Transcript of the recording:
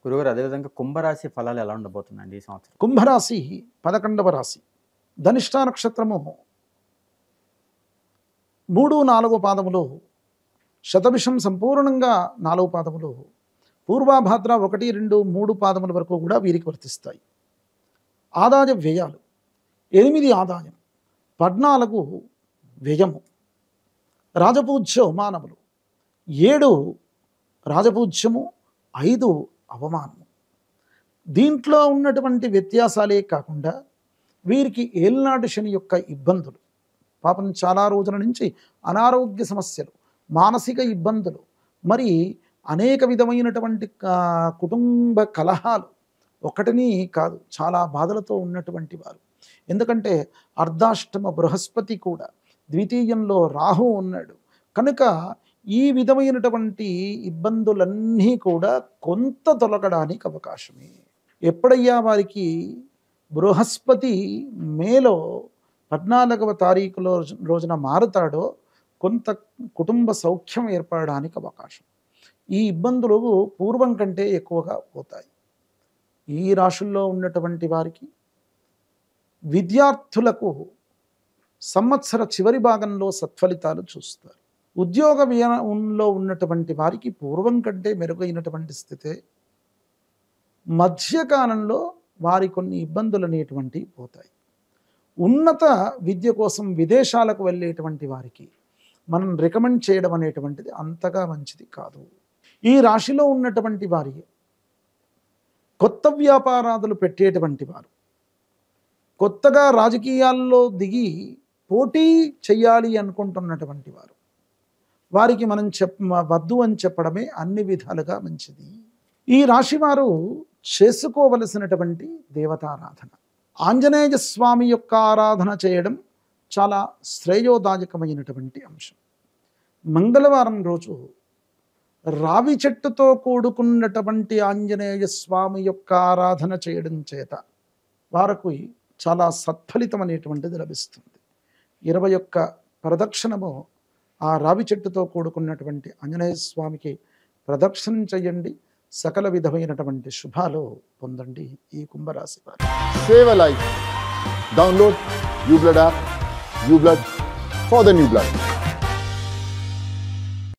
గురువుగారు అదేవిధంగా కుంభరాశి ఫలాలు ఎలా ఉండబోతున్నాయండి ఈ సంవత్సరం? కుంభరాశి 11వ రాశి. ధనిష్ట నక్షత్రము 3, 4 పాదములు, శతభిషం సంపూర్ణంగా 4 పాదములు, పూర్వాభాద్ర 1, 2, 3 పాదముల వరకు కూడా వీరికి వర్తిస్తాయి. ఆదాయ వ్యయాలు 8 ఆదాయం, 14 వ్యయము. రాజపూజ్య అవమానములు 7 రాజపూజ్యము, 5 అవమానము. దీంట్లో ఉన్నటువంటి వ్యత్యాసాలే కాకుండా వీరికి ఏలినాటి శని యొక్క ఇబ్బందులు, పాపం చాలా రోజుల నుంచి అనారోగ్య సమస్యలు, మానసిక ఇబ్బందులు, మరి అనేక విధమైనటువంటి కుటుంబ కలహాలు, ఒకటిని కాదు చాలా బాధలతో ఉన్నటువంటి వారు. ఎందుకంటే అర్ధాష్టమ బృహస్పతి కూడా, ద్వితీయంలో రాహు ఉన్నాడు కనుక ఈ విధమైనటువంటి ఇబ్బందులన్నీ కూడా కొంత తొలగడానికి అవకాశమే. ఎప్పుడయ్యా వారికి బృహస్పతి మేలో 14వ తారీఖులో రోజున మారుతాడో కొంత కుటుంబ సౌఖ్యం ఏర్పడడానికి అవకాశం. ఈ ఇబ్బందులు పూర్వం కంటే ఎక్కువగా పోతాయి. ఈ రాశుల్లో ఉన్నటువంటి వారికి విద్యార్థులకు సంవత్సర చివరి భాగంలో సత్ఫలితాలు చూస్తారు. ఉద్యోగ వ్యయంలో ఉన్నటువంటి వారికి పూర్వం కంటే మెరుగైనటువంటి స్థితే. మధ్యకాలంలో వారి కొన్ని ఇబ్బందులు అనేటువంటివి పోతాయి. ఉన్నత విద్య కోసం విదేశాలకు వెళ్ళేటువంటి వారికి మనం రికమెండ్ చేయడం అనేటువంటిది అంతగా మంచిది కాదు. ఈ రాశిలో ఉన్నటువంటి వారి కొత్త వ్యాపారాదులు పెట్టేటువంటి వారు, కొత్తగా రాజకీయాల్లో దిగి పోటీ చెయ్యాలి అనుకుంటున్నటువంటి వారు, వారికి మనం వద్దు అని చెప్పడమే అన్ని విధాలుగా మంచిది. ఈ రాశి వారు చేసుకోవలసినటువంటి దేవతారాధన, ఆంజనేయ స్వామి యొక్క ఆరాధన చేయడం చాలా శ్రేయోదాయకమైనటువంటి అంశం. మంగళవారం రోజు రావి చెట్టుతో కూడుకున్నటువంటి ఆంజనేయ స్వామి యొక్క ఆరాధన చేయడం చేత వారికి చాలా సత్ఫలితం అనేటువంటిది లభిస్తుంది. 21 ప్రదక్షిణము ఆ రావి చెట్టుతో కూడుకున్నటువంటి ఆంజనేయ స్వామికి ప్రదక్షిణం చేయండి. సకల విధమైనటువంటి శుభాలు పొందండి ఈ కుంభరాశి వారు. Save a life. Download uBlood app. uBlood for the new blood.